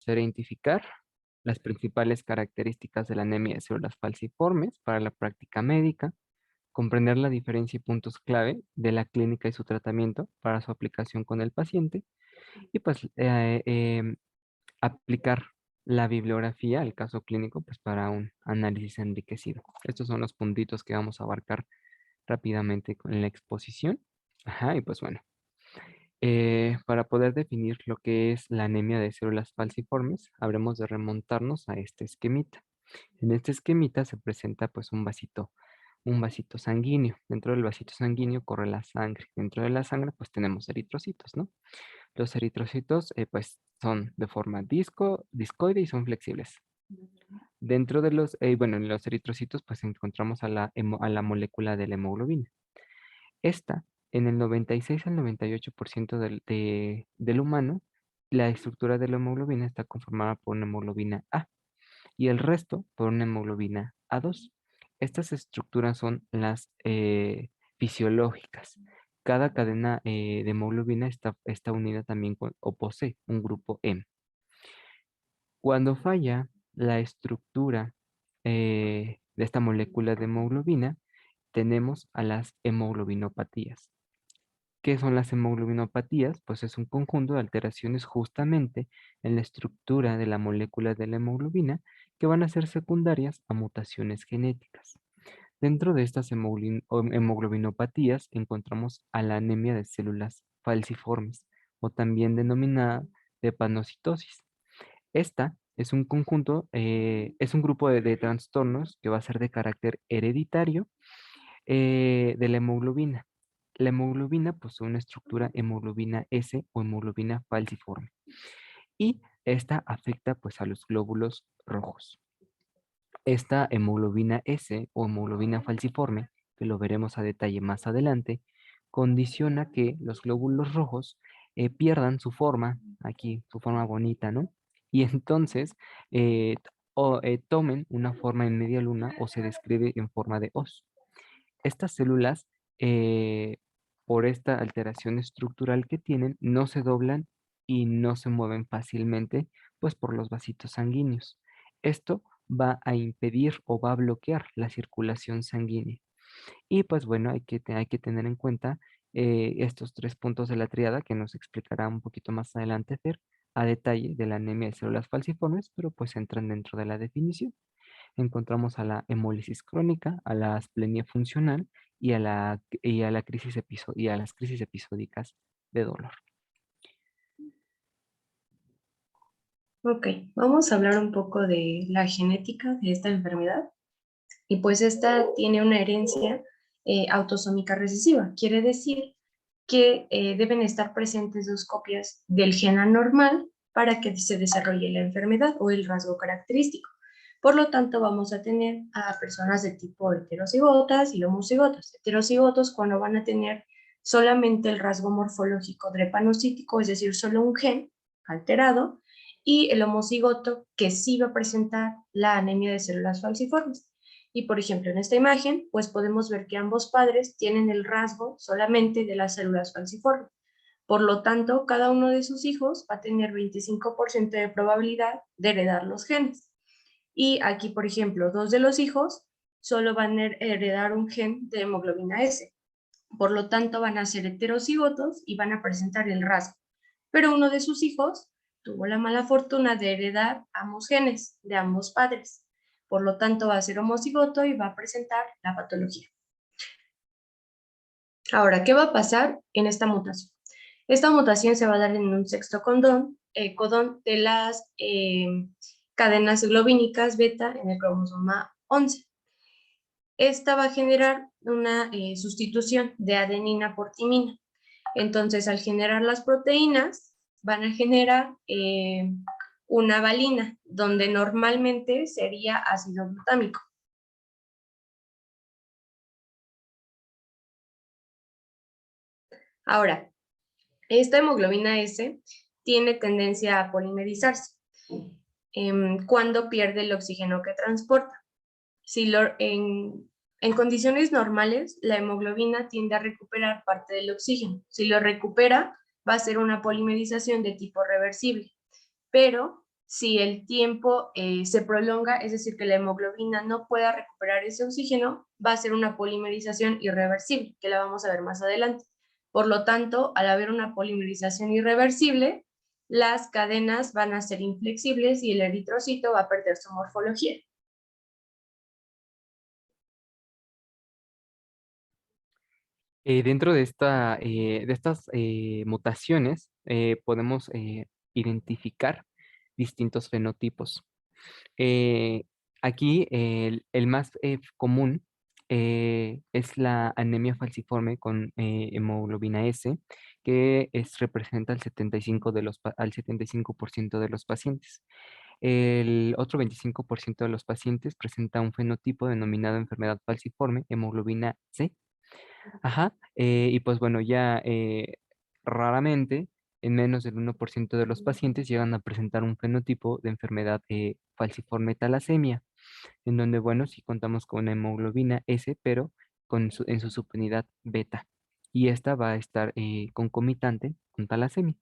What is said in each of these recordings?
será identificar las principales características de la anemia de células falciformes para la práctica médica, comprender la diferencia y puntos clave de la clínica y su tratamiento para su aplicación con el paciente y pues aplicar la bibliografía al caso clínico pues para un análisis enriquecido. Estos son los puntitos que vamos a abarcar rápidamente en la exposición. Ajá, y pues bueno, para poder definir lo que es la anemia de células falciformes, habremos de remontarnos a este esquemita. En este esquemita se presenta pues un vasito sanguíneo. Dentro del vasito sanguíneo corre la sangre. Dentro de la sangre pues tenemos eritrocitos, ¿no? Los eritrocitos pues son de forma discoide y son flexibles. Dentro de bueno, en los eritrocitos pues encontramos a la molécula de la hemoglobina. Esta, en el 96 al 98% del humano, la estructura de la hemoglobina está conformada por una hemoglobina A y el resto por una hemoglobina A2. Estas estructuras son las fisiológicas. Cada cadena de hemoglobina está unida también o posee un grupo M. Cuando falla la estructura de esta molécula de hemoglobina, tenemos a las hemoglobinopatías. ¿Qué son las hemoglobinopatías? Pues es un conjunto de alteraciones justamente en la estructura de la molécula de la hemoglobina que van a ser secundarias a mutaciones genéticas. Dentro de estas hemoglobinopatías encontramos a la anemia de células falciformes o también denominada panocitosis. Esta es un conjunto, es un grupo de trastornos que va a ser de carácter hereditario de la hemoglobina. La hemoglobina posee una estructura hemoglobina S o hemoglobina falciforme y esta afecta pues a los glóbulos rojos. Esta hemoglobina S o hemoglobina falciforme, que lo veremos a detalle más adelante, condiciona que los glóbulos rojos pierdan su forma, aquí su forma bonita, ¿no? Y entonces tomen una forma en media luna o se describe en forma de hoz. Estas células, eh, por esta alteración estructural que tienen, no se doblan y no se mueven fácilmente, pues por los vasitos sanguíneos. Esto va a impedir o va a bloquear la circulación sanguínea. Y pues bueno, hay que tener en cuenta estos tres puntos de la triada que nos explicará un poquito más adelante Fer, a detalle de la anemia de células falciformes, pero pues entran dentro de la definición. Encontramos a la hemólisis crónica, a la asplenia funcional y a y a las crisis episódicas de dolor. Ok, vamos a hablar un poco de la genética de esta enfermedad. Y pues esta tiene una herencia autosómica recesiva. Quiere decir que deben estar presentes dos copias del gen anormal para que se desarrolle la enfermedad o el rasgo característico. Por lo tanto, vamos a tener a personas de tipo heterocigotas y homocigotas. Heterocigotos cuando van a tener solamente el rasgo morfológico drepanocítico, es decir, solo un gen alterado, y el homocigoto que sí va a presentar la anemia de células falciformes. Y por ejemplo, en esta imagen, pues podemos ver que ambos padres tienen el rasgo solamente de las células falciformes. Por lo tanto, cada uno de sus hijos va a tener 25% de probabilidad de heredar los genes. Y aquí, por ejemplo, dos de los hijos solo van a heredar un gen de hemoglobina S. Por lo tanto, van a ser heterocigotos y van a presentar el rasgo. Pero uno de sus hijos tuvo la mala fortuna de heredar ambos genes de ambos padres. Por lo tanto, va a ser homocigoto y va a presentar la patología. Ahora, ¿qué va a pasar en esta mutación? Esta mutación se va a dar en un sexto codón de las cadenas globínicas beta en el cromosoma 11. Esta va a generar una sustitución de adenina por timina. Entonces, al generar las proteínas, van a generar una valina, donde normalmente sería ácido glutámico. Ahora, esta hemoglobina S tiene tendencia a polimerizarse cuando pierde el oxígeno que transporta. En condiciones normales, la hemoglobina tiende a recuperar parte del oxígeno. Si lo recupera, va a ser una polimerización de tipo reversible. Pero si el tiempo se prolonga, es decir, que la hemoglobina no pueda recuperar ese oxígeno, va a ser una polimerización irreversible, que la vamos a ver más adelante. Por lo tanto, al haber una polimerización irreversible, las cadenas van a ser inflexibles y el eritrocito va a perder su morfología. Dentro de de estas mutaciones podemos identificar distintos fenotipos. Eh, Aquí el más común es la anemia falciforme con hemoglobina S, que representa el 75 al 75% de los pacientes. El otro 25% de los pacientes presenta un fenotipo denominado enfermedad falciforme, hemoglobina C. Ajá, y pues bueno, ya raramente en menos del 1% de los pacientes llegan a presentar un fenotipo de enfermedad falciforme talasemia, en donde, bueno, sí contamos con una hemoglobina S, pero en su subunidad beta. Y esta va a estar concomitante con talasemia.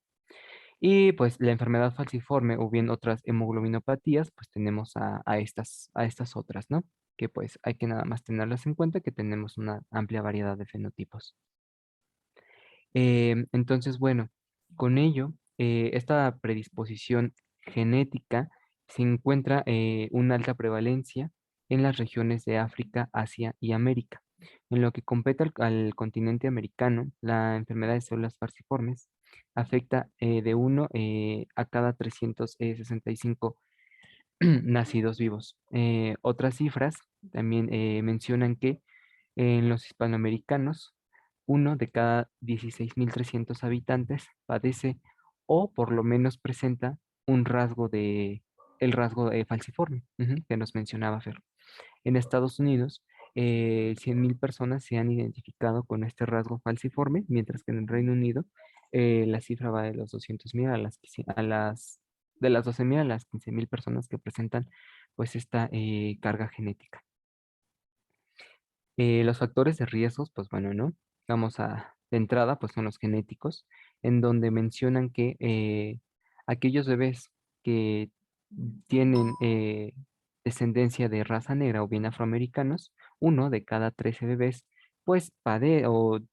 Y pues la enfermedad falciforme o bien otras hemoglobinopatías, pues tenemos a estas otras, ¿no? Que pues hay que nada más tenerlas en cuenta que tenemos una amplia variedad de fenotipos. Entonces, bueno, con ello, esta predisposición genética se encuentra una alta prevalencia en las regiones de África, Asia y América. En lo que compete al continente americano, la enfermedad de células falciformes afecta de 1 a cada 365 nacidos vivos. Otras cifras también mencionan que en los hispanoamericanos, uno de cada 16.300 habitantes padece o por lo menos presenta el rasgo falciforme, que nos mencionaba Fer. En Estados Unidos, 100.000 personas se han identificado con este rasgo falciforme, mientras que en el Reino Unido la cifra va de los 200.000 de las 12.000 a las 15.000 personas que presentan pues esta carga genética. Los factores de riesgos, pues bueno, ¿no? De entrada, pues son los genéticos, en donde mencionan que aquellos bebés que tienen descendencia de raza negra o bien afroamericanos, uno de cada 13 bebés, pues va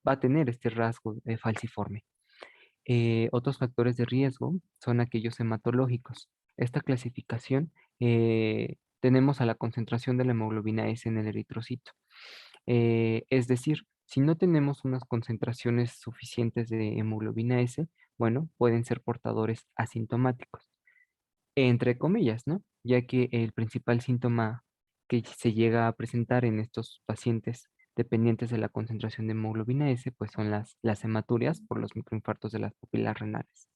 a tener este rasgo falciforme. Otros factores de riesgo son aquellos hematológicos. Esta clasificación tenemos a la concentración de la hemoglobina S en el eritrocito. Es decir, si no tenemos unas concentraciones suficientes de hemoglobina S, bueno, pueden ser portadores asintomáticos, entre comillas, ¿no? Ya que el principal síntoma que se llega a presentar en estos pacientes dependientes de la concentración de hemoglobina S, pues son las hematurias por los microinfartos de las pupilas renales.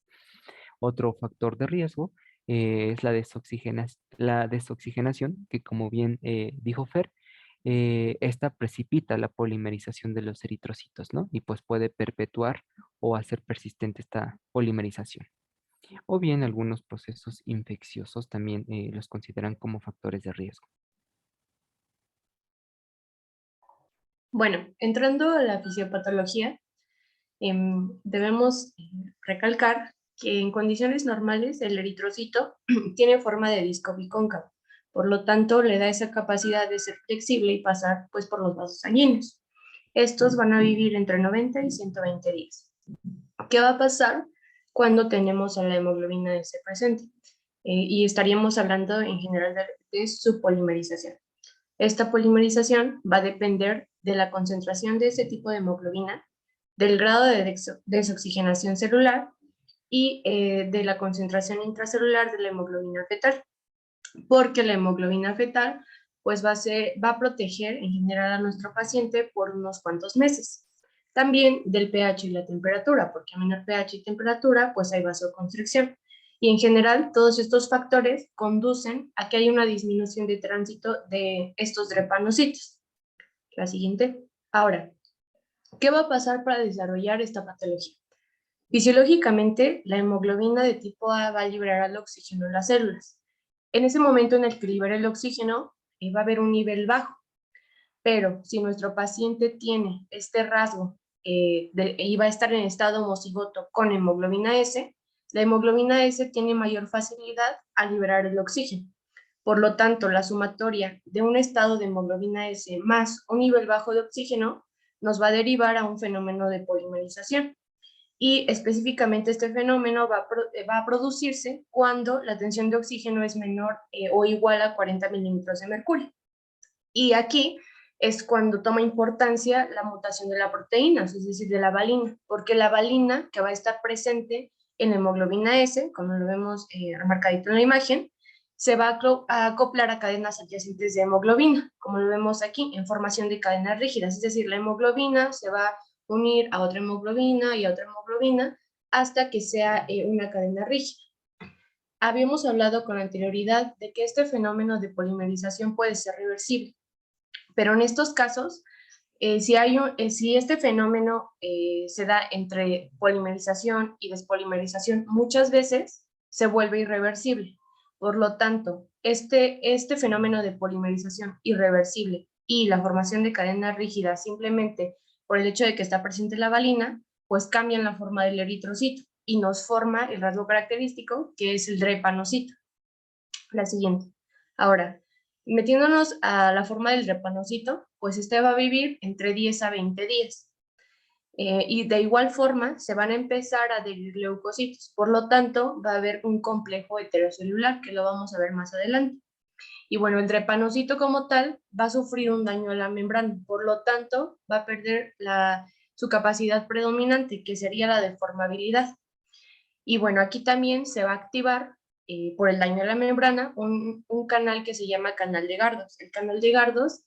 Otro factor de riesgo es la desoxigenación, que como bien dijo Fer, esta precipita la polimerización de los eritrocitos, ¿no? Y pues puede perpetuar o hacer persistente esta polimerización. O bien algunos procesos infecciosos también los consideran como factores de riesgo. Bueno, entrando a la fisiopatología, debemos recalcar que en condiciones normales el eritrocito tiene forma de disco bicóncavo, por lo tanto le da esa capacidad de ser flexible y pasar pues por los vasos sanguíneos. Estos van a vivir entre 90 y 120 días. ¿Qué va a pasar cuando tenemos a la hemoglobina S presente? Y estaríamos hablando en general de su polimerización. Esta polimerización va a depender de la concentración de ese tipo de hemoglobina, del grado de desoxigenación celular y de la concentración intracelular de la hemoglobina fetal, porque la hemoglobina fetal pues va a proteger en general a nuestro paciente por unos cuantos meses. También del pH y la temperatura, porque a menor pH y temperatura pues hay vasoconstricción. Y en general todos estos factores conducen a que haya una disminución de tránsito de estos drepanocitos. La siguiente. Ahora, ¿qué va a pasar para desarrollar esta patología? Fisiológicamente, la hemoglobina de tipo A va a liberar al oxígeno en las células. En ese momento en el que libera el oxígeno, va a haber un nivel bajo. Pero si nuestro paciente tiene este rasgo y va a estar en estado homocigoto con hemoglobina S, La hemoglobina S tiene mayor facilidad a liberar el oxígeno. Por lo tanto, la sumatoria de un estado de hemoglobina S más un nivel bajo de oxígeno nos va a derivar a un fenómeno de polimerización. Y específicamente este fenómeno va a producirse cuando la tensión de oxígeno es menor o igual a 40 milímetros de mercurio. Y aquí es cuando toma importancia la mutación de la proteína, es decir, de la valina, porque la valina que va a estar presente en la hemoglobina S, como lo vemos remarcadito en la imagen, se va a acoplar a cadenas adyacentes de hemoglobina, como lo vemos aquí, en formación de cadenas rígidas, es decir, la hemoglobina se va a unir a otra hemoglobina y a otra hemoglobina hasta que sea una cadena rígida. Habíamos hablado con anterioridad de que este fenómeno de polimerización puede ser reversible, pero en estos casos, si este fenómeno se da entre polimerización y despolimerización, muchas veces se vuelve irreversible. Por lo tanto, este fenómeno de polimerización irreversible y la formación de cadenas rígidas simplemente por el hecho de que está presente la valina, pues cambian la forma del eritrocito y nos forma el rasgo característico que es el drepanocito. La siguiente. Ahora, metiéndonos a la forma del drepanocito, pues este va a vivir entre 10 a 20 días. Y de igual forma se van a empezar a adherir leucocitos. Por lo tanto, va a haber un complejo heterocelular, que lo vamos a ver más adelante. Y bueno, el drepanocito como tal va a sufrir un daño a la membrana. Por lo tanto, va a perder su capacidad predominante, que sería la deformabilidad. Y bueno, aquí también se va a activar por el daño a la membrana un canal que se llama canal de Gardos. El canal de Gardos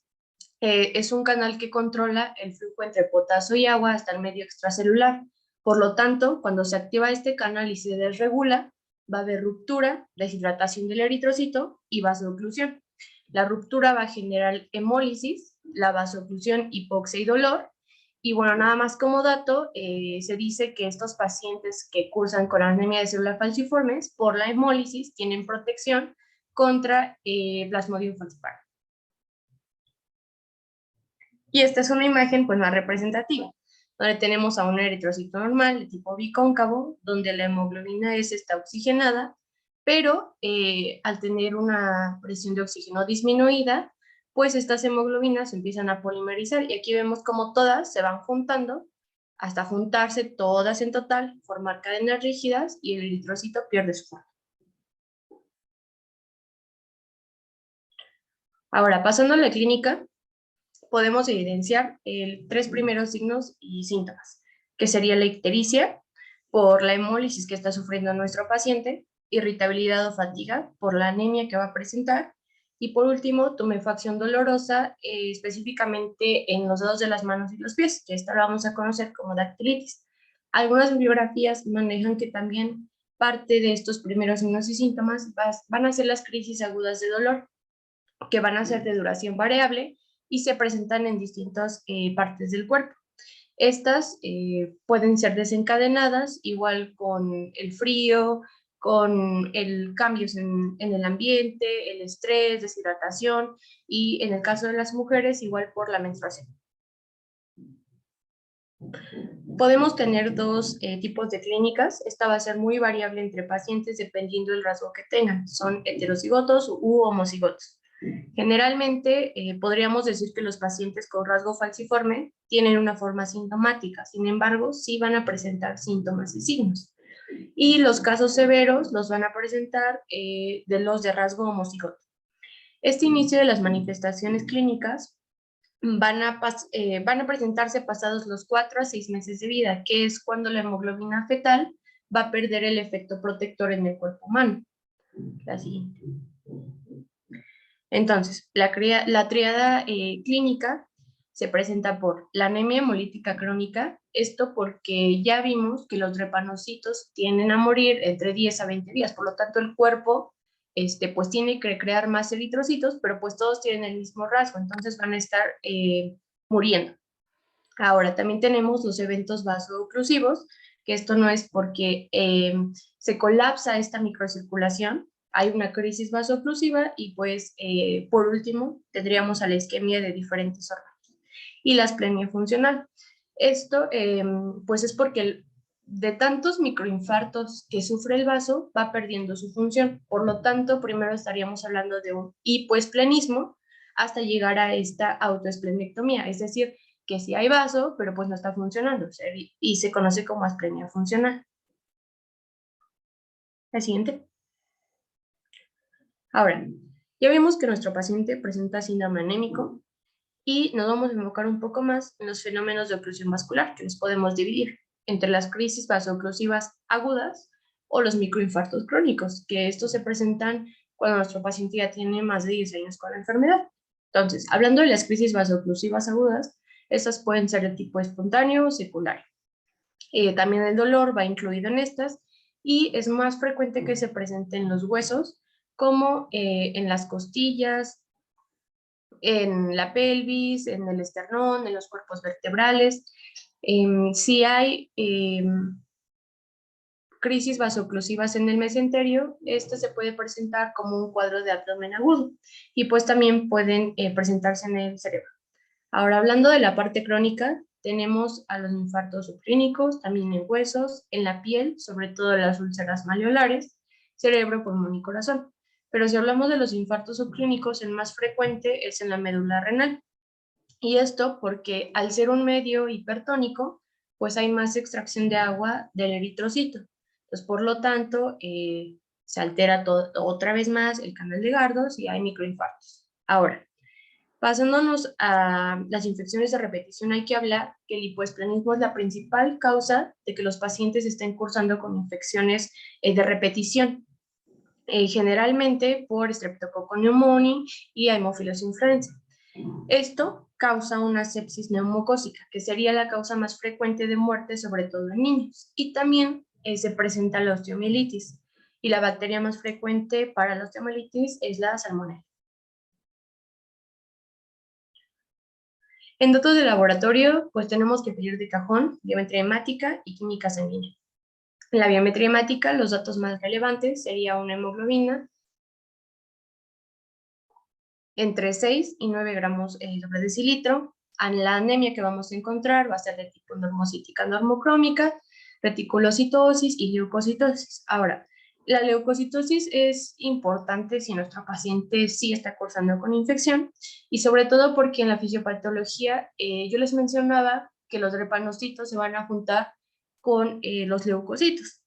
es un canal que controla el flujo entre potasio y agua hasta el medio extracelular. Por lo tanto, cuando se activa este canal y se desregula, va a haber ruptura, deshidratación del eritrocito y vasoclusión. La ruptura va a generar hemólisis, la vasoclusión, hipoxia y dolor. Y bueno, nada más como dato, se dice que estos pacientes que cursan con anemia de células falciformes, por la hemólisis, tienen protección contra Plasmodium falciparum. Y esta es una imagen pues más representativa, donde tenemos a un eritrocito normal de tipo bicóncavo, donde la hemoglobina S está oxigenada, pero al tener una presión de oxígeno disminuida, pues estas hemoglobinas empiezan a polimerizar y aquí vemos como todas se van juntando hasta juntarse todas en total, formar cadenas rígidas y el eritrocito pierde su forma. Ahora, pasando a la clínica, podemos evidenciar tres primeros signos y síntomas, que sería la ictericia por la hemólisis que está sufriendo nuestro paciente, irritabilidad o fatiga por la anemia que va a presentar, y por último, tumefacción dolorosa, específicamente en los dedos de las manos y los pies, que esta la vamos a conocer como dactilitis. Algunas bibliografías manejan que también parte de estos primeros signos y síntomas van a ser las crisis agudas de dolor, que van a ser de duración variable y se presentan en distintas partes del cuerpo. Estas pueden ser desencadenadas igual con el frío, con el cambios en el ambiente, el estrés, deshidratación y en el caso de las mujeres igual por la menstruación. Podemos tener dos tipos de clínicas. Esta va a ser muy variable entre pacientes dependiendo del rasgo que tengan. Son heterocigotos u homocigotos. Generalmente podríamos decir que los pacientes con rasgo falciforme tienen una forma sintomática, sin embargo, sí van a presentar síntomas y signos. Y los casos severos los van a presentar de los de rasgo homocigoto. Este inicio de las manifestaciones clínicas van a presentarse pasados los 4 a 6 meses de vida, que es cuando la hemoglobina fetal va a perder el efecto protector en el cuerpo humano. La siguiente. Entonces, la triada clínica se presenta por la anemia hemolítica crónica, esto porque ya vimos que los drepanocitos tienden a morir entre 10 a 20 días, por lo tanto el cuerpo pues tiene que crear más eritrocitos, pero pues todos tienen el mismo rasgo, entonces van a estar muriendo. Ahora, también tenemos los eventos vasooclusivos, que esto no es porque se colapsa esta microcirculación, hay una crisis vasooclusiva y pues por último tendríamos a la isquemia de diferentes órganos y la asplenia funcional. Esto pues es porque de tantos microinfartos que sufre el vaso, va perdiendo su función. Por lo tanto, primero estaríamos hablando de un hipoesplenismo hasta llegar a esta autoesplenectomía, es decir, que sí hay vaso, pero pues no está funcionando, y se conoce como asplenia funcional. La siguiente. Ahora, ya vimos que nuestro paciente presenta síndrome anémico y nos vamos a enfocar un poco más en los fenómenos de oclusión vascular, que los podemos dividir entre las crisis vasooclusivas agudas o los microinfartos crónicos, que estos se presentan cuando nuestro paciente ya tiene más de 10 años con la enfermedad. Entonces, hablando de las crisis vasooclusivas agudas, estas pueden ser de tipo espontáneo o secundario. También el dolor va incluido en estas y es más frecuente que se presente en los huesos, como en las costillas, en la pelvis, en el esternón, en los cuerpos vertebrales. Si hay crisis vasooclusivas en el mesenterio, esto se puede presentar como un cuadro de abdomen agudo y pues también pueden presentarse en el cerebro. Ahora, hablando de la parte crónica, tenemos a los infartos subclínicos, también en huesos, en la piel, sobre todo las úlceras maleolares, cerebro, pulmón y corazón. Pero si hablamos de los infartos subclínicos, el más frecuente es en la médula renal. Y esto porque al ser un medio hipertónico, pues hay más extracción de agua del eritrocito. Entonces, por lo tanto, se altera otra vez más el canal de Gardos y hay microinfartos. Ahora, pasándonos a las infecciones de repetición, hay que hablar que el hipoesplenismo es la principal causa de que los pacientes estén cursando con infecciones de repetición, generalmente por Streptococcus pneumoniae y Haemophilus influenzae. Esto causa una sepsis neumocócica, que sería la causa más frecuente de muerte, sobre todo en niños. Y también se presenta la osteomielitis. Y la bacteria más frecuente para la osteomielitis es la salmonella. En datos de laboratorio, pues tenemos que pedir de cajón biometría hemática y química sanguínea. En la biometría hemática, los datos más relevantes sería una hemoglobina entre 6 y 9 gramos sobre decilitro. La anemia que vamos a encontrar va a ser de tipo normocítica normocrómica, reticulocitosis y leucocitosis. Ahora, la leucocitosis es importante si nuestro paciente sí está cursando con infección y sobre todo porque en la fisiopatología yo les mencionaba que los drepanocitos se van a juntar con los leucocitos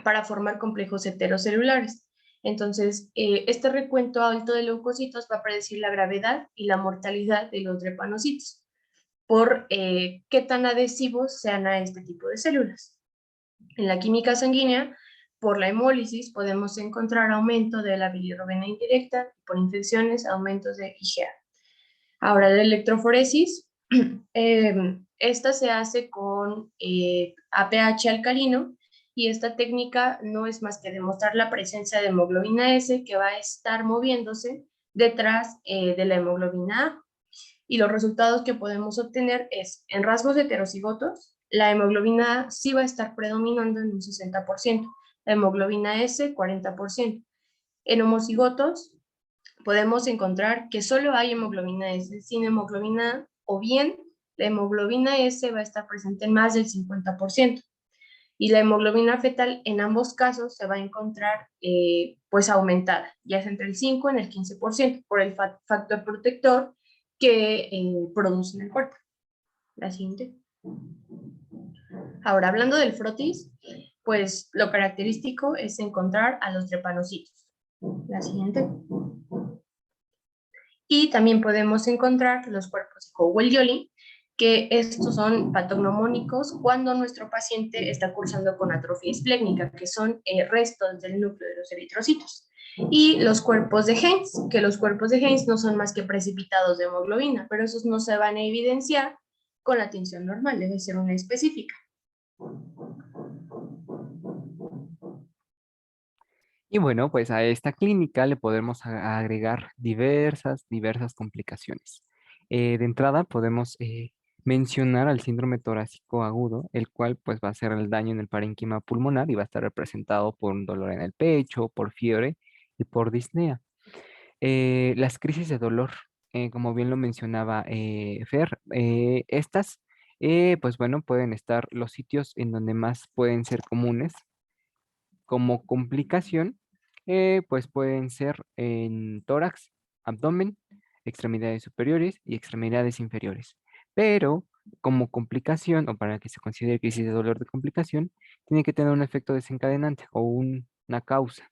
para formar complejos heterocelulares. Entonces, este recuento alto de leucocitos va a predecir la gravedad y la mortalidad de los drepanocitos por qué tan adhesivos sean a este tipo de células. En la química sanguínea, por la hemólisis podemos encontrar aumento de la bilirrubina indirecta, por infecciones, aumentos de IgA. Ahora, la electroforesis, esta se hace con APH alcalino y esta técnica no es más que demostrar la presencia de hemoglobina S que va a estar moviéndose detrás de la hemoglobina A. Y los resultados que podemos obtener es, en rasgos heterocigotos, la hemoglobina A sí va a estar predominando en un 60%, la hemoglobina S 40%. En homocigotos podemos encontrar que solo hay hemoglobina S sin hemoglobina A, o bien la hemoglobina S va a estar presente en más del 50%. Y la hemoglobina fetal en ambos casos se va a encontrar pues aumentada, ya sea entre el 5 y el 15% por el factor protector que produce en el cuerpo. La siguiente. Ahora, hablando del frotis, pues lo característico es encontrar a los drepanocitos. La siguiente. Y también podemos encontrar los cuerpos de Howell-Yoli, que estos son patognomónicos cuando nuestro paciente está cursando con atrofia esplénica, que son restos del núcleo de los eritrocitos. Y los cuerpos de Heinz, que los cuerpos de Heinz no son más que precipitados de hemoglobina, pero esos no se van a evidenciar con la tinción normal, debe ser una específica. Y bueno, pues a esta clínica le podemos agregar diversas complicaciones. De entrada podemos mencionar al síndrome torácico agudo, el cual pues va a ser el daño en el parénquima pulmonar y va a estar representado por un dolor en el pecho, por fiebre y por disnea. Las crisis de dolor, como bien lo mencionaba Fer, estas Pues bueno, pueden estar los sitios en donde más pueden ser comunes como complicación, pues pueden ser en tórax, abdomen, extremidades superiores y extremidades inferiores. Pero como complicación, o para que se considere crisis de dolor de complicación, tiene que tener un efecto desencadenante o una causa.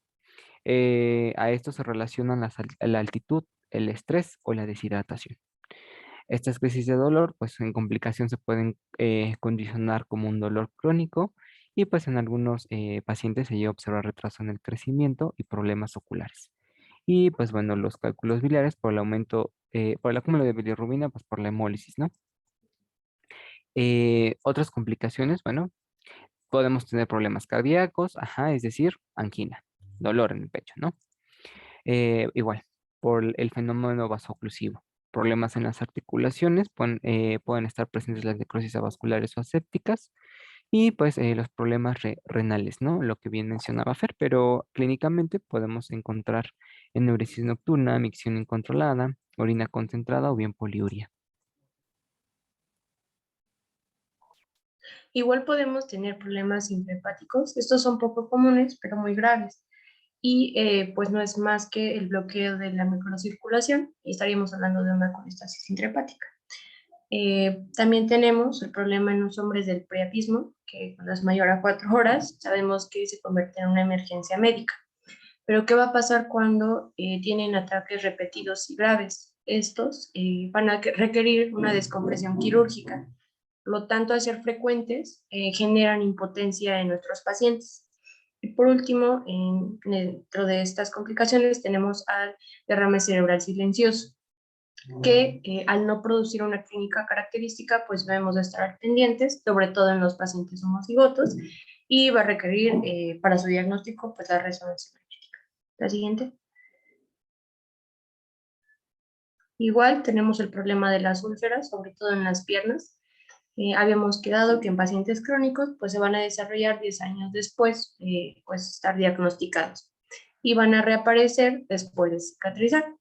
A esto se relacionan la altitud, el estrés o la deshidratación. Estas crisis de dolor, pues en complicación se pueden condicionar como un dolor crónico y pues en algunos pacientes se llega a observar retraso en el crecimiento y problemas oculares. Y pues bueno, los cálculos biliares por el aumento, por el acúmulo de bilirrubina, pues por la hemólisis, ¿no? Otras complicaciones, bueno, podemos tener problemas cardíacos, ajá, es decir, angina, dolor en el pecho, ¿no? Igual, por el fenómeno vasoclusivo. Problemas en las articulaciones, pueden estar presentes las necrosis avasculares o asépticas y pues los problemas renales, ¿no? Lo que bien mencionaba Fer, pero clínicamente podemos encontrar enuresis nocturna, micción incontrolada, orina concentrada o bien poliuria. Igual podemos tener problemas intrahepáticos. Estos son poco comunes, pero muy graves. Y pues no es más que el bloqueo de la microcirculación y estaríamos hablando de una colestasis intrahepática. También tenemos el problema en los hombres del priapismo, que cuando es mayor a 4 horas sabemos que se convierte en una emergencia médica. Pero ¿qué va a pasar cuando tienen ataques repetidos y graves? Estos van a requerir una descompresión quirúrgica. Por lo tanto, al ser frecuentes, generan impotencia en nuestros pacientes. Y por último, dentro de estas complicaciones tenemos al derrame cerebral silencioso, que al no producir una clínica característica, pues debemos de estar pendientes, sobre todo en los pacientes homocigotos, y va a requerir para su diagnóstico pues la resonancia magnética. La siguiente. Igual tenemos el problema de las úlceras, sobre todo en las piernas. Habíamos quedado que en pacientes crónicos pues se van a desarrollar 10 años después, pues estar diagnosticados y van a reaparecer después de cicatrizar.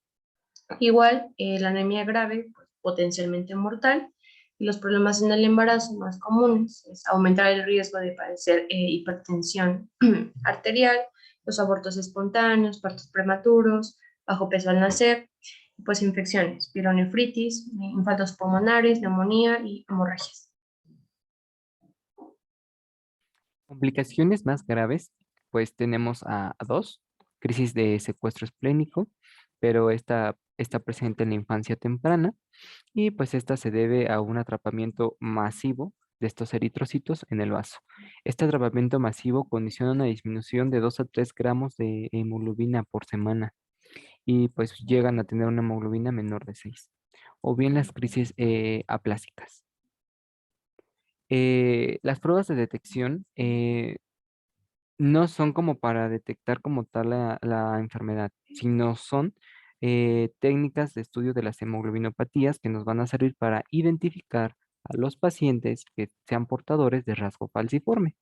Igual, la anemia grave, pues, potencialmente mortal, y los problemas en el embarazo más comunes es aumentar el riesgo de padecer hipertensión arterial, los abortos espontáneos, partos prematuros, bajo peso al nacer, pues infecciones, pielonefritis, infartos pulmonares, neumonía y hemorragias. Complicaciones más graves, pues tenemos a dos, crisis de secuestro esplénico, pero esta está presente en la infancia temprana y pues esta se debe a un atrapamiento masivo de estos eritrocitos en el vaso. Este atrapamiento masivo condiciona una disminución de 2 a 3 gramos de hemoglobina por semana y pues llegan a tener una hemoglobina menor de 6. O bien las crisis aplásicas. Las pruebas de detección no son como para detectar como tal la enfermedad, sino son técnicas de estudio de las hemoglobinopatías que nos van a servir para identificar a los pacientes que sean portadores de rasgo falciforme.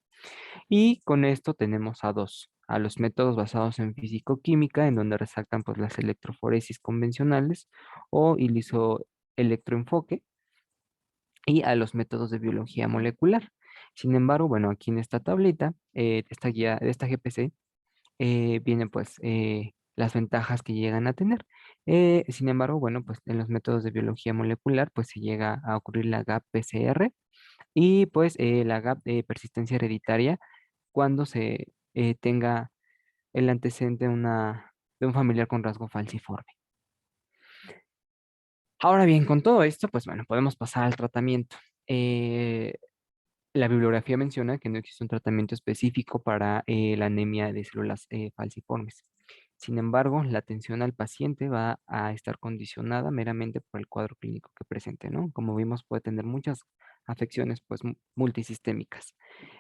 Y con esto tenemos a dos, a los métodos basados en físico-química, en donde resaltan pues las electroforesis convencionales o electroenfoque, y a los métodos de biología molecular. Sin embargo, bueno, aquí en esta tablita, de esta guía, de esta GPC, vienen pues las ventajas que llegan a tener. Sin embargo, bueno, pues en los métodos de biología molecular, pues se llega a ocurrir la GAP-PCR y pues la GAP de persistencia hereditaria cuando se tenga el antecedente de un familiar con rasgo falciforme. Ahora bien, con todo esto, pues bueno, podemos pasar al tratamiento. Eh, La bibliografía menciona que no existe un tratamiento específico para la anemia de células falciformes. Sin embargo, la atención al paciente va a estar condicionada meramente por el cuadro clínico que presente, ¿no? Como vimos, puede tener muchas afecciones pues multisistémicas.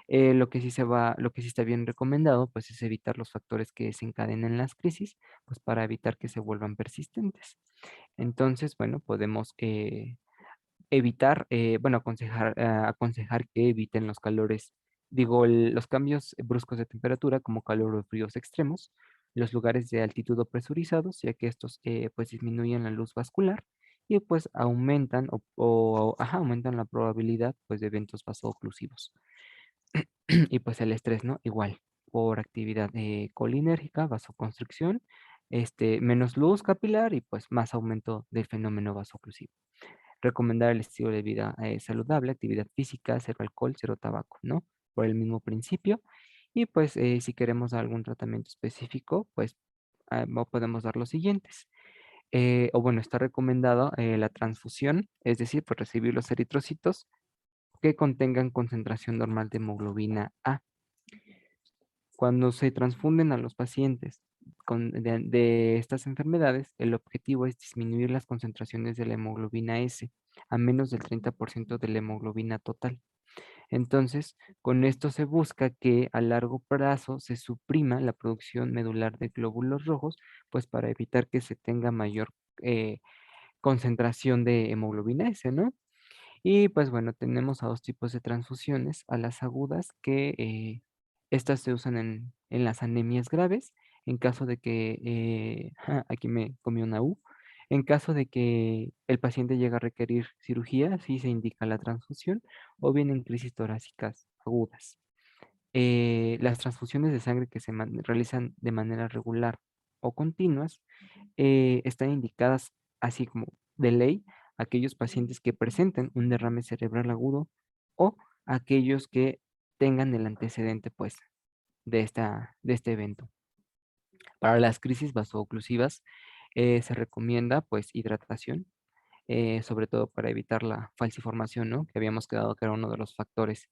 Lo que sí está bien recomendado pues es evitar los factores que desencadenen las crisis, pues para evitar que se vuelvan persistentes. Entonces, bueno, podemos evitar, bueno, aconsejar que eviten los calores, digo, los cambios bruscos de temperatura como calor o fríos extremos, los lugares de altitud o presurizados, ya que estos pues disminuyen la luz vascular y pues aumentan aumentan la probabilidad pues de eventos vasooclusivos. Y pues el estrés, ¿no? Igual, por actividad colinérgica, vasoconstricción, menos luz capilar y pues más aumento del fenómeno vasoclusivo. Recomendar el estilo de vida saludable, actividad física, cero alcohol, cero tabaco, ¿no? Por el mismo principio. Y pues si queremos algún tratamiento específico, pues podemos dar los siguientes. O bueno, está recomendado la transfusión, es decir, pues recibir los eritrocitos que contengan concentración normal de hemoglobina A. Cuando se transfunden a los pacientes de estas enfermedades, el objetivo es disminuir las concentraciones de la hemoglobina S a menos del 30% de la hemoglobina total. Entonces, con esto se busca que a largo plazo se suprima la producción medular de glóbulos rojos, pues para evitar que se tenga mayor concentración de hemoglobina S, ¿no? Y pues bueno, tenemos a dos tipos de transfusiones, a las agudas, que estas se usan en las anemias graves, en caso de que, aquí me comió una U, en caso de que el paciente llegue a requerir cirugía, sí se indica la transfusión, o bien en crisis torácicas agudas. Las transfusiones de sangre que se realizan de manera regular o continuas están indicadas así como de ley a aquellos pacientes que presenten un derrame cerebral agudo o aquellos que tengan el antecedente pues de este evento. Para las crisis vasooclusivas se recomienda pues hidratación, sobre todo para evitar la falciformación, ¿no? Que habíamos quedado que era uno de los factores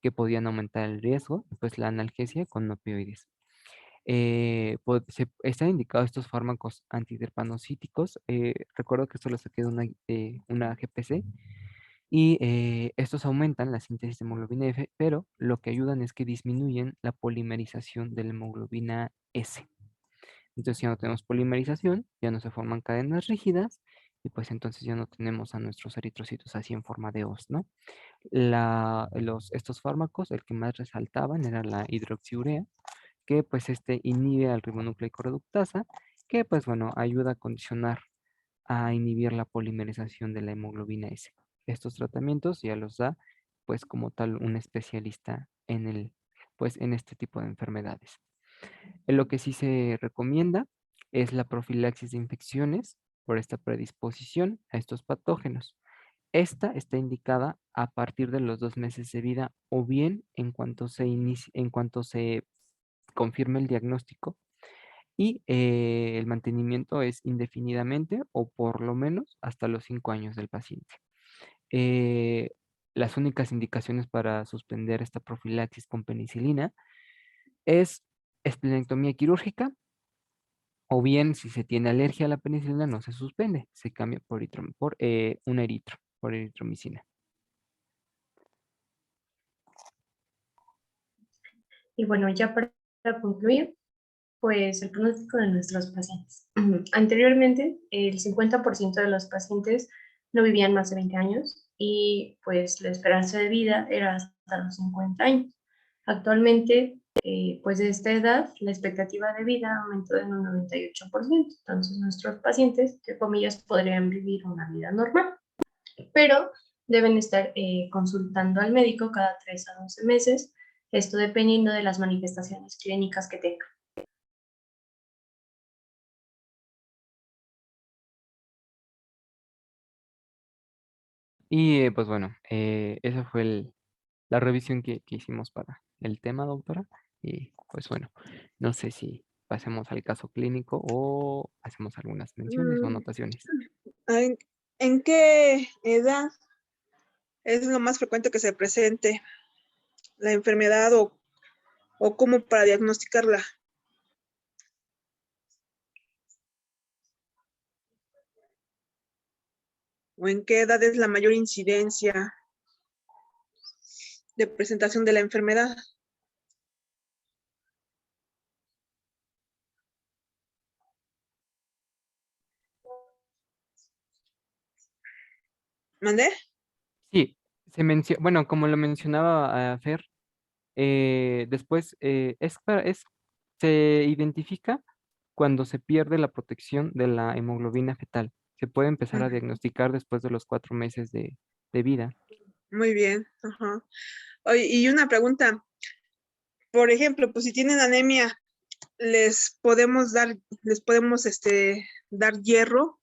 que podían aumentar el riesgo, pues la analgesia con opioides. Están indicados estos fármacos antiderpanocíticos. Recuerdo que esto lo saqué de una GPC y estos aumentan la síntesis de hemoglobina F, pero lo que ayudan es que disminuyen la polimerización de la hemoglobina S. Entonces ya no tenemos polimerización, ya no se forman cadenas rígidas y pues entonces ya no tenemos a nuestros eritrocitos así en forma de os, ¿no? Estos fármacos, el que más resaltaban era la hidroxiurea, que pues inhibe al ribonucleico reductasa, que pues bueno, ayuda a condicionar, a inhibir la polimerización de la hemoglobina S. Estos tratamientos ya los da pues como tal un especialista pues en este tipo de enfermedades. Lo que sí se recomienda es la profilaxis de infecciones por esta predisposición a estos patógenos. Esta está indicada a partir de los 2 meses de vida o bien en cuanto se confirme el diagnóstico y el mantenimiento es indefinidamente o por lo menos hasta los 5 años del paciente. Eh, las únicas indicaciones para suspender esta profilaxis con penicilina es esplenectomía quirúrgica o bien si se tiene alergia a la penicilina no se suspende, se cambia por eritromicina. Y bueno, ya para concluir, pues el pronóstico de nuestros pacientes. Anteriormente, el 50% de los pacientes no vivían más de 20 años y pues la esperanza de vida era hasta los 50 años. Actualmente, pues de esta edad, la expectativa de vida aumentó en un 98%. Entonces, nuestros pacientes, entre comillas, podrían vivir una vida normal, pero deben estar consultando al médico cada 3 a 12 meses, esto dependiendo de las manifestaciones clínicas que tengan. Y pues bueno, esa fue la revisión que hicimos para el tema, doctora. Y pues bueno, no sé si pasemos al caso clínico o hacemos algunas menciones o Mm, anotaciones. ¿En, en qué edad es lo más frecuente que se presente la enfermedad o cómo para diagnosticarla? ¿O en qué edad es la mayor incidencia de presentación de la enfermedad? ¿Mandé? Sí, bueno, como lo mencionaba Fer, después se identifica cuando se pierde la protección de la hemoglobina fetal. Se puede empezar a Ujú. diagnosticar después de los 4 meses de vida. Muy bien. Ajá. Oye, y una pregunta, por ejemplo, pues si tienen anemia, les podemos dar hierro,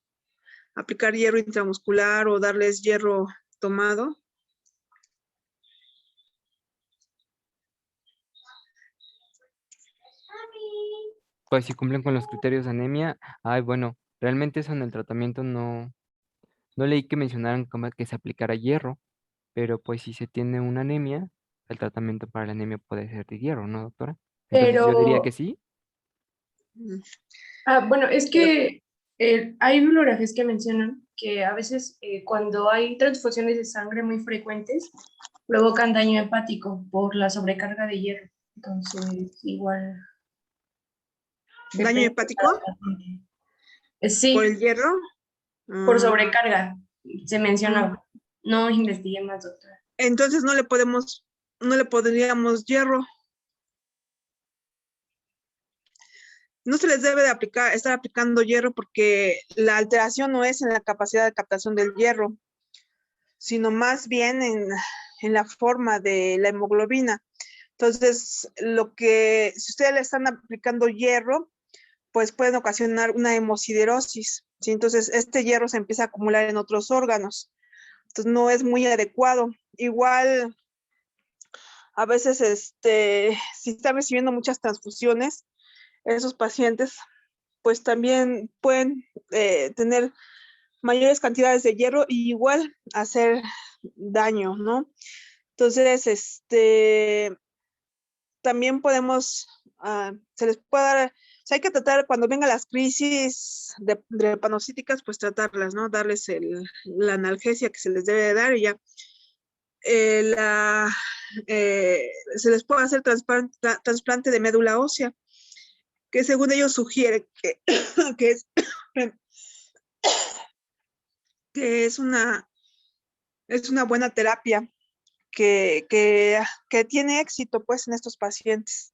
aplicar hierro intramuscular o darles hierro tomado. Pues si cumplen con los criterios de anemia, ay, bueno, realmente eso en el tratamiento no leí que mencionaran como que se aplicara hierro, pero pues si se tiene una anemia, el tratamiento para la anemia puede ser de hierro, ¿no, doctora? Entonces yo diría que Pero, sí. Mm, bueno, es pero- que hay bibliografías que mencionan que a veces cuando hay transfusiones de sangre muy frecuentes, provocan daño hepático por la sobrecarga de hierro. Entonces, igual ¿Daño depende de hepático cada paciente. por Sí, el hierro? por Mm, sobrecarga, se mm. mencionaba. No investigué más, doctora. Entonces no le podríamos hierro. No se les debe de estar aplicando hierro porque la alteración no es en la capacidad de captación del hierro, sino más bien en la forma de la hemoglobina. Entonces, si ustedes le están aplicando hierro, pues pueden ocasionar una hemosiderosis, ¿sí? Entonces, este hierro se empieza a acumular en otros órganos. Entonces, no es muy adecuado. Igual, a veces, si están recibiendo muchas transfusiones, esos pacientes, pues también pueden tener mayores cantidades de hierro y igual hacer daño, ¿no? Entonces, también se les puede dar, o sea, hay que tratar cuando vengan las crisis de drepanocíticas, pues tratarlas, ¿no? Darles la analgesia que se les debe de dar y ya. eh, la, Se les puede hacer trasplante de médula ósea, que según ellos sugiere que es, que es una buena terapia que tiene éxito pues en estos pacientes.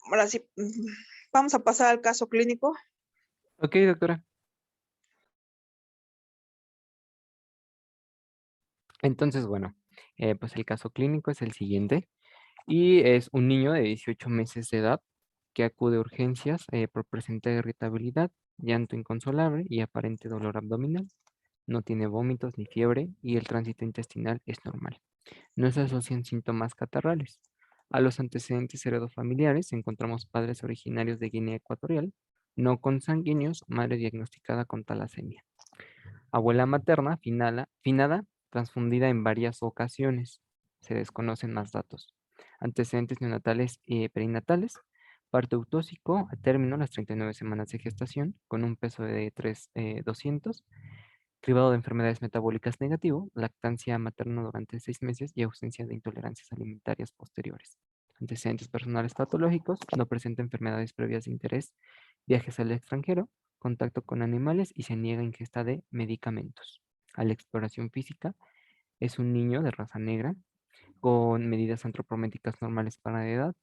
Ahora sí, vamos a pasar al caso clínico. Ok, doctora. Entonces, bueno, pues el caso clínico es el siguiente y es un niño de 18 meses de edad que acude a urgencias por presentar irritabilidad, llanto inconsolable y aparente dolor abdominal. No tiene vómitos ni fiebre y el tránsito intestinal es normal. No se asocian síntomas catarrales. A los antecedentes heredofamiliares encontramos padres originarios de Guinea Ecuatorial, no consanguíneos, madre diagnosticada con talasemia. Abuela materna, finada, transfundida en varias ocasiones. Se desconocen más datos. Antecedentes neonatales y perinatales. Parto eutóxico a término las 39 semanas de gestación con un peso de 3,200. Cribado de enfermedades metabólicas negativo. Lactancia materna durante 6 meses y ausencia de intolerancias alimentarias posteriores. Antecedentes personales patológicos. No presenta enfermedades previas de interés. Viajes al extranjero, contacto con animales y se niega ingesta de medicamentos. A la exploración física, es un niño de raza negra con medidas antropométricas normales para la edad,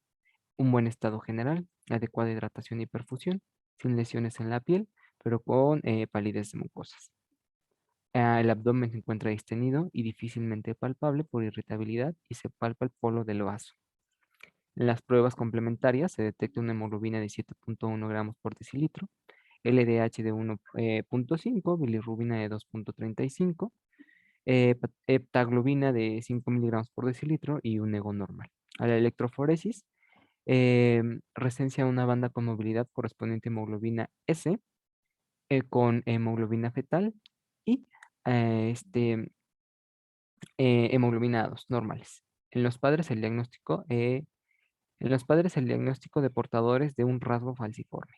un buen estado general, adecuada hidratación y perfusión, sin lesiones en la piel, pero con palidez de mucosas. El abdomen se encuentra distendido y difícilmente palpable por irritabilidad y se palpa el polo del vaso. En las pruebas complementarias se detecta una hemoglobina de 7,1 gramos por decilitro, LDH de 1,5, bilirrubina de 2,35, heptaglobina de 5 miligramos por decilitro y un ego normal. A la electroforesis, resencia una banda con movilidad correspondiente a hemoglobina S con hemoglobina fetal y hemoglobina A2 normales. En los padres el diagnóstico de portadores de un rasgo falciforme.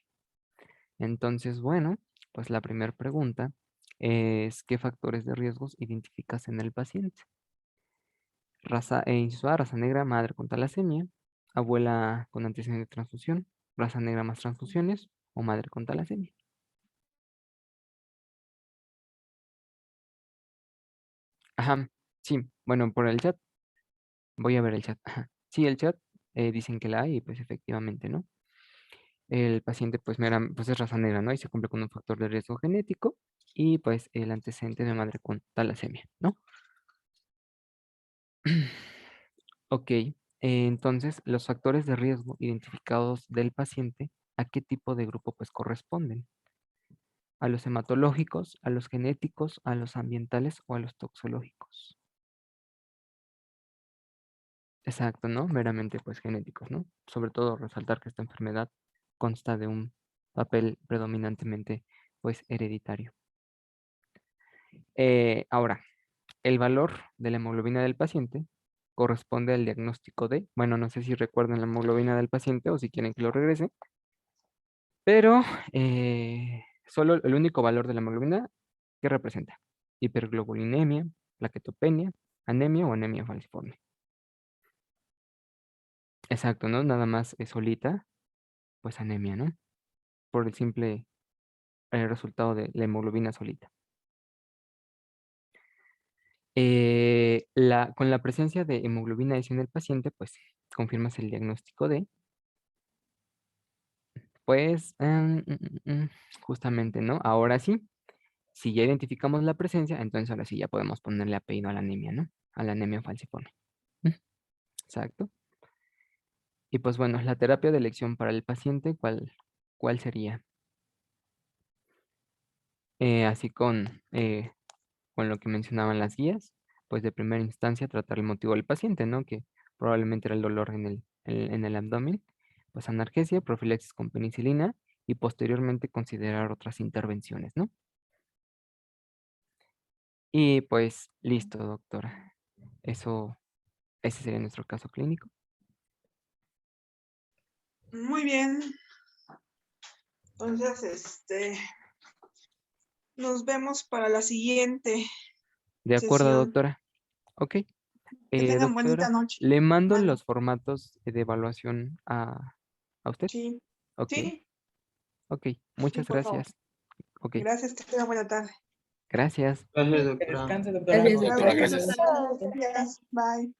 Entonces, bueno, pues la primera pregunta es ¿qué factores de riesgos identificas en el paciente? Inciso A, raza negra, madre con talasemia, abuela con antecedente de transfusión, raza negra más transfusiones o madre con talasemia. Ajá, sí, bueno, por el chat, voy a ver el chat. Ajá. Sí, el chat dicen que la hay y pues efectivamente, ¿no? el paciente pues, pues es raza negra, ¿no? Y se cumple con un factor de riesgo genético y pues el antecedente de madre con talasemia, ¿no? Ok, entonces los factores de riesgo identificados del paciente, ¿a qué tipo de grupo pues corresponden? ¿A los hematológicos, a los genéticos, a los ambientales o a los toxológicos? Exacto, ¿no? Meramente pues genéticos, ¿no? Sobre todo resaltar que esta enfermedad consta de un papel predominantemente pues hereditario. Ahora, el valor de la hemoglobina del paciente corresponde al diagnóstico de, bueno, no sé si recuerdan la hemoglobina del paciente o si quieren que lo regrese, pero solo el único valor de la hemoglobina que representa hiperglobulinemia, plaquetopenia, anemia o anemia falciforme. Exacto, ¿no? Nada más es solita, pues anemia, ¿no? Por el simple resultado de la hemoglobina solita. Con la presencia de hemoglobina S en el paciente, pues confirmas el diagnóstico de, pues, justamente, ¿no? Ahora sí, si ya identificamos la presencia, entonces ahora sí ya podemos ponerle apellido a la anemia, ¿no? A la anemia falciforme. Exacto. Y pues bueno, la terapia de elección para el paciente, ¿cuál sería? Así con lo que mencionaban las guías, pues de primera instancia tratar el motivo del paciente, ¿no? Que probablemente era el dolor en el abdomen, pues analgesia, profilaxis con penicilina y posteriormente considerar otras intervenciones, ¿no? Y pues listo, doctora. Ese sería nuestro caso clínico. Muy bien. Entonces, nos vemos para la siguiente De acuerdo, sesión. doctora. Ok. Que tengan bonita Doctora, noche. le mando Vale. los formatos de evaluación a usted. Sí. Ok, Sí, ok. sí, Muchas por favor. gracias. Ok, Gracias, que tengan buena tarde. gracias. Gracias, Que doctora. descanse, doctora. Gracias, Hasta doctora. luego. Gracias. Gracias. Bye.